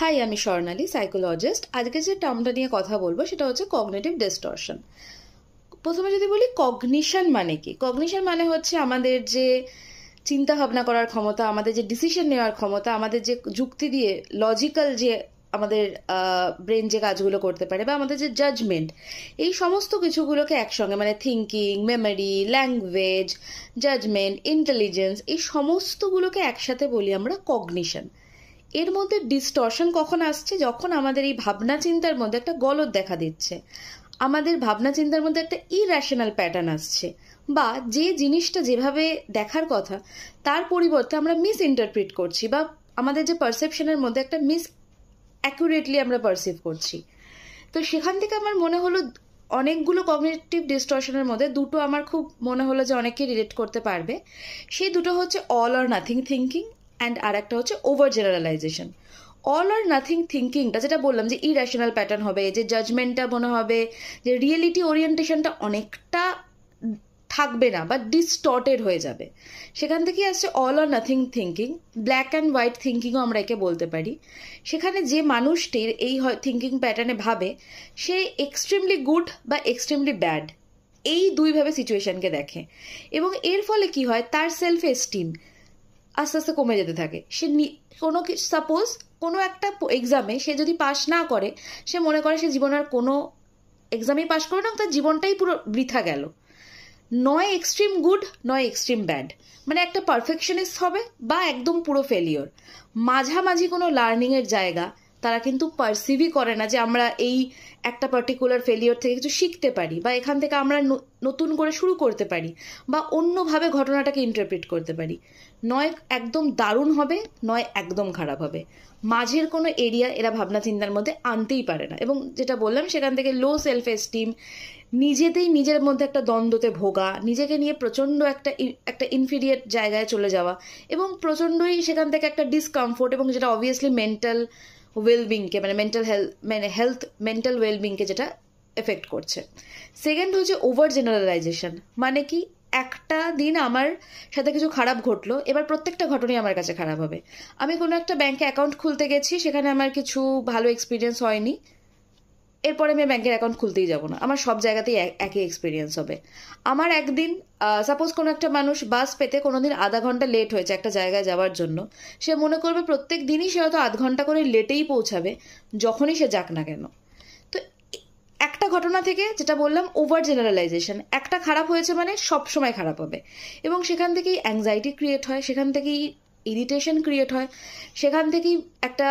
High, আমি স্বর্ণালী, psychologist. আজকে যে টার্মটা নিয়ে কথা বলবো সেটা হচ্ছে কগনিটিভ ডিস্টরশন। প্রথমে যদি বলি কগনিশন মানে কি, কগনিশন মানে হচ্ছে আমাদের যে চিন্তা ভাবনা করার ক্ষমতা, আমাদের যে ডিসিশন নেওয়ার ক্ষমতা, আমাদের যে যুক্তি দিয়ে লজিক্যাল যে আমাদের ব্রেন যে কাজগুলো করতে পারে, বা আমাদের যে জাজমেন্ট, এই সমস্ত কিছুগুলোকে একসঙ্গে, মানে thinking, memory, language, judgement, intelligence, এই সমস্তগুলোকে একসাথে বলি আমরা কগনিশন। এর মধ্যে ডিস্টরশন কখন আসছে? যখন আমাদের এই ভাবনা চিন্তার মধ্যে একটা গলদ দেখা দিচ্ছে, আমাদের ভাবনা চিন্তার মধ্যে একটা ইর্যাশনাল প্যাটার্ন আসছে, বা যে জিনিসটা যেভাবে দেখার কথা তার পরিবর্তে আমরা মিস ইন্টারপ্রিট করছি, বা আমাদের যে পারসেপশনের মধ্যে একটা মিস অ্যাকুরেটলি আমরা পারসিভ করছি। তো সেখান থেকে আমার মনে হলো অনেকগুলো কগনিটিভ ডিস্টরশনের মধ্যে দুটো আমার খুব মনে হলো যে অনেকে রিলেট করতে পারবে। সেই দুটো হচ্ছে all or nothing thinking, and আর একটা হচ্ছে overgeneralisation. All or nothing থিঙ্কিংটা যেটা বললাম যে ইরেশনাল প্যাটার্ন হবে, যে জাজমেন্টটা মনে হবে, যে রিয়েলিটি ওরিয়েন্টেশনটা অনেকটা থাকবে না বা ডিস্টর্টেড হয়ে যাবে, সেখান থেকে আসছে all or nothing thinking. Black and white থিঙ্কিংও আমরা একে বলতে পারি। সেখানে যে মানুষটির এই থিঙ্কিং প্যাটার্নে ভাবে, সে এক্সট্রিমলি গুড বা এক্সট্রিমলি ব্যাড, এই দুইভাবে সিচুয়েশনকে দেখে, এবং এর ফলে কি হয়, তার সেলফ এস্টিম আস্তে আস্তে কমে যেতে থাকে। সে কোনো সাপোজ কোনো একটা এক্সামে সে যদি পাশ না করে, সে মনে করে সে জীবনের কোনো এক্সামেই পাশ করবে না, তার জীবনটাই পুরো বৃথা গেল। নয় এক্সট্রিম গুড, নয় এক্সট্রিম ব্যাড, মানে একটা পারফেকশনিস্ট হবে বা একদম পুরো ফেলিওর। মাঝামাঝি কোনো লার্নিংয়ের জায়গা তারা কিন্তু পারসিভই করে না, যে আমরা এই একটা পার্টিকুলার ফেলিওর থেকে কিছু শিখতে পারি, বা এখান থেকে আমরা নতুন করে শুরু করতে পারি, বা অন্যভাবে ঘটনাটাকে ইন্টারপ্রিট করতে পারি। নয় একদম দারুণ হবে, নয় একদম খারাপ হবে, মাঝের কোনো এরিয়া এরা ভাবনা চিন্তার মধ্যে আনতেই পারে না। এবং যেটা বললাম, সেখান থেকে লো সেলফ এস্টিম, নিজেতেই নিজের মধ্যে একটা দ্বন্দ্বতে ভোগা, নিজেকে নিয়ে প্রচণ্ড একটা ইনফিরিয়েট জায়গায় চলে যাওয়া, এবং প্রচণ্ডই সেখান থেকে একটা ডিসকমফোর্ট, এবং যেটা অবভিয়াসলি মেন্টাল ওয়েলবিংকে, মানে মেন্টাল ওয়েলবিংকে যেটা এফেক্ট করছে। সেকেন্ড হচ্ছে ওভার জেনারেলাইজেশন। মানে কি, একটা দিন আমার সাথে কিছু খারাপ ঘটলো, এবার প্রত্যেকটা ঘটনাই আমার কাছে খারাপ হবে। আমি কোনো একটা ব্যাংকে অ্যাকাউন্ট খুলতে গেছি, সেখানে আমার কিছু ভালো এক্সপিরিয়েন্স হয়নি, এরপরে আমি ব্যাংকের অ্যাকাউন্ট খুলতেই যাব না, আমার সব জায়গাতেই একই এক্সপিরিয়েন্স হবে। আমার একদিন সাপোজ কোনো একটা মানুষ বাস পেতে কোনোদিন আধা ঘন্টা লেট হয়েছে একটা জায়গায় যাওয়ার জন্য, সে মনে করবে প্রত্যেক দিনই সে হয়তো আধ ঘন্টা করে লেটেই পৌঁছাবে, যখনই সে যাক না কেন। তো একটা ঘটনা থেকে, যেটা বললাম ওভার জেনারেলাইজেশন, একটা খারাপ হয়েছে মানে সব সময় খারাপ হবে, এবং সেখান থেকেই অ্যাংজাইটি ক্রিয়েট হয়, সেখান থেকেই ইরিটেশন ক্রিয়েট হয়, সেখান থেকেই একটা